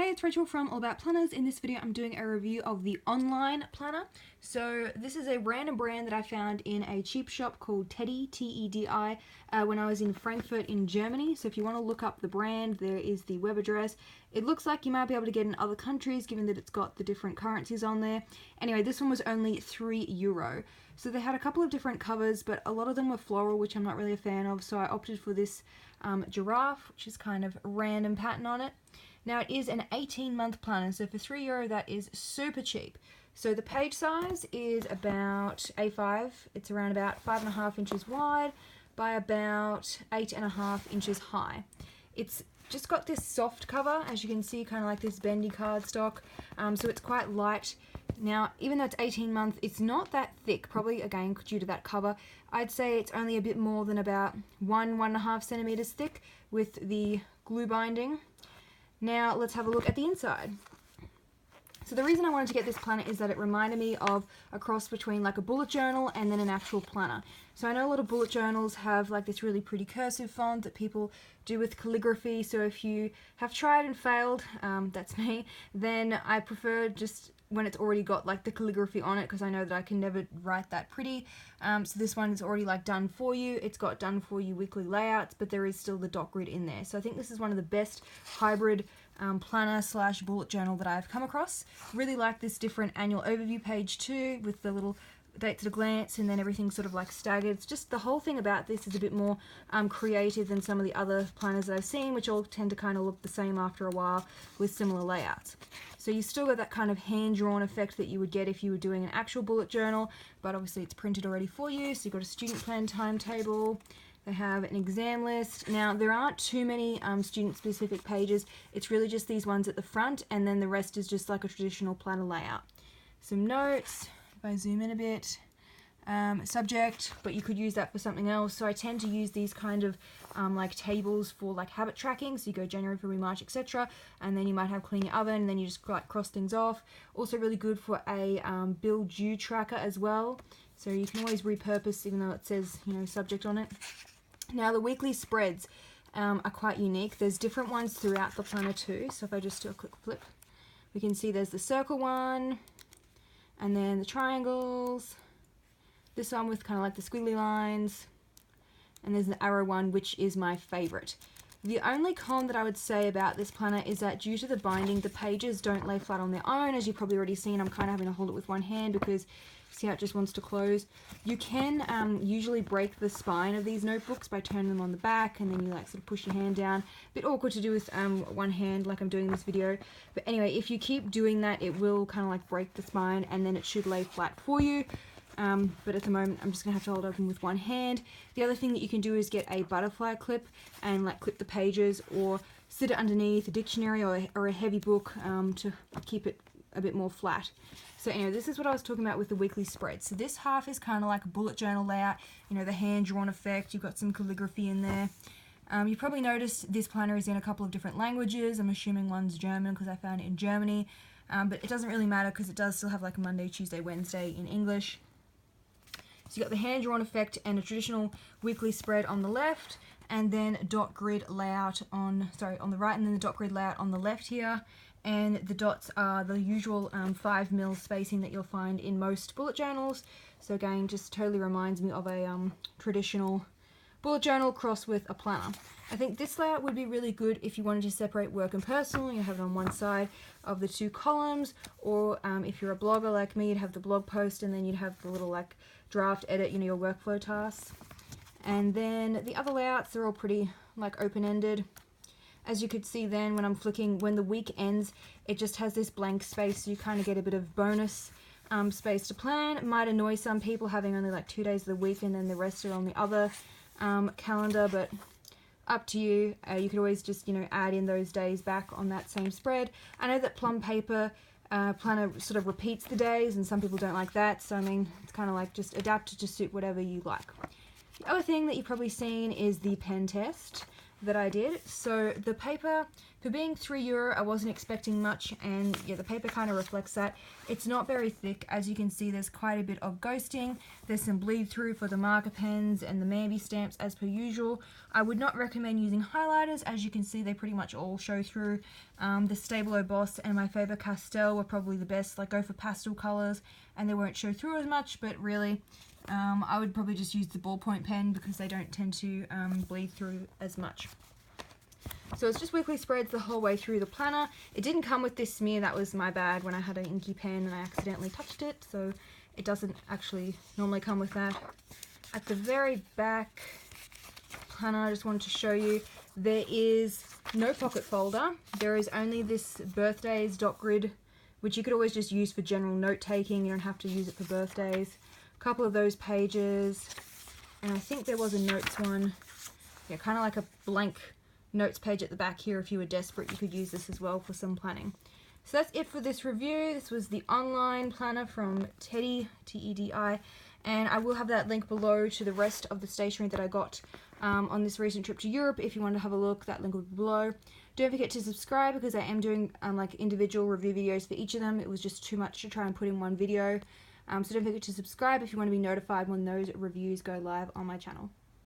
Hey, it's Rachel from All About Planners. In this video, I'm doing a review of the online planner. So this is a random brand that I found in a cheap shop called TEDi, T-E-D-I, when I was in Frankfurt in Germany. So if you want to look up the brand, there is the web address. It looks like you might be able to get in other countries, given that it's got the different currencies on there. Anyway, this one was only €3. So they had a couple of different covers, but a lot of them were floral, which I'm not really a fan of. So I opted for this giraffe, which is kind of a random pattern on it. Now it is an 18-month planner, so for €3 that is super cheap. So the page size is about A5. It's around about 5.5 inches wide by about 8.5 inches high. It's just got this soft cover, as you can see, kind of like this bendy cardstock. So it's quite light. Now, even though it's 18 months, it's not that thick, probably again due to that cover. I'd say it's only a bit more than about 1.5 centimeters thick with the glue binding. Now let's have a look at the inside. So the reason I wanted to get this planner is that it reminded me of a cross between like a bullet journal and then an actual planner. So I know a lot of bullet journals have like this really pretty cursive font that people do with calligraphy. So if you have tried and failed, that's me, then I prefer just when it's already got like the calligraphy on it, because I know that I can never write that pretty. So this one is already like done for you. It's got done for you weekly layouts, but there is still the dot grid in there. So I think this is one of the best hybrid planner / bullet journal that I've come across. Really like this different annual overview page too, with the little dates at a glance and then everything sort of like staggered. It's just the whole thing about this is a bit more creative than some of the other planners that I've seen, which all tend to kind of look the same after a while with similar layouts. So you still got that kind of hand-drawn effect that you would get if you were doing an actual bullet journal, but obviously it's printed already for you. So you've got a student plan timetable. They have an exam list. Now, there aren't too many student-specific pages. It's really just these ones at the front, and then the rest is just like a traditional planner layout. Some notes, if I zoom in a bit. Subject, but you could use that for something else. So I tend to use these kind of like tables for like habit tracking. So you go January, February, March, etc. And then you might have clean your oven, and then you just like cross things off. Also really good for a bill due tracker as well. So you can always repurpose, even though it says, you know, subject on it. Now the weekly spreads are quite unique. There's different ones throughout the planner too. So if I just do a quick flip, we can see there's the circle one, and then the triangles. This one with kind of like the squiggly lines, and there's the arrow one, which is my favorite. The only con that I would say about this planner is that due to the binding, the pages don't lay flat on their own. As you've probably already seen, I'm kind of having to hold it with one hand because see how it just wants to close. You can usually break the spine of these notebooks by turning them on the back, and then you like sort of push your hand down. A bit awkward to do with one hand like I'm doing in this video. But anyway, if you keep doing that, it will kind of like break the spine, and then it should lay flat for you. But at the moment I'm just going to have to hold it open with one hand. The other thing that you can do is get a butterfly clip and like clip the pages, or sit it underneath a dictionary or a heavy book to keep it a bit more flat. So anyway, this is what I was talking about with the weekly spread. So this half is kind of like a bullet journal layout, you know, the hand-drawn effect. You've got some calligraphy in there. You probably noticed this planner is in a couple of different languages. I'm assuming one's German because I found it in Germany. But it doesn't really matter because it does still have like a Monday, Tuesday, Wednesday in English. So you've got the hand-drawn effect and a traditional weekly spread on the left, and then dot grid layout on the right, and then the dot grid layout on the left here. And the dots are the usual 5mm spacing that you'll find in most bullet journals. So again, just totally reminds me of a traditional bullet journal crossed with a planner. I think this layout would be really good if you wanted to separate work and personal. You have it on one side of the two columns, or if you're a blogger like me, you'd have the blog post, and then you'd have the little like draft edit, you know, your workflow tasks. And then the other layouts are all pretty like open-ended. As you could see then when I'm flicking, when the week ends, it just has this blank space, so you kind of get a bit of bonus space to plan. It might annoy some people having only like 2 days of the week and then the rest are on the other calendar, but up to you. You could always just, you know, add in those days back on that same spread. I know that plum paper planner sort of repeats the days, and some people don't like that, so I mean, it's kind of like just adapted to suit whatever you like. The other thing that you've probably seen is the pen test. that I did. So the paper, for being €3, I wasn't expecting much, and yeah, the paper kind of reflects that. It's not very thick. As you can see, there's quite a bit of ghosting. There's some bleed through for the marker pens and the Mambi stamps as per usual. I would not recommend using highlighters. As you can see, they pretty much all show through. The Stabilo Boss and my Faber-Castell were probably the best. Like, go for pastel colors and they won't show through as much, but really I would probably just use the ballpoint pen because they don't tend to bleed through as much. So it's just weekly spreads the whole way through the planner. It didn't come with this smear, that was my bad when I had an inky pen and I accidentally touched it, so it doesn't actually normally come with that. At the very back planner, I just wanted to show you, there is no pocket folder. There is only this birthdays dot grid, which you could always just use for general note taking. You don't have to use it for birthdays. A couple of those pages, and I think there was a notes one. Yeah, kind of like a blank notes page at the back here. If you were desperate, you could use this as well for some planning. So that's it for this review. This was the online planner from TEDi, T-E-D-I, and I will have that link below to the rest of the stationery that I got on this recent trip to Europe. If you want to have a look, that link will be below. Don't forget to subscribe because I am doing like individual review videos for each of them. It was just too much to try and put in one video. So don't forget to subscribe if you want to be notified when those reviews go live on my channel.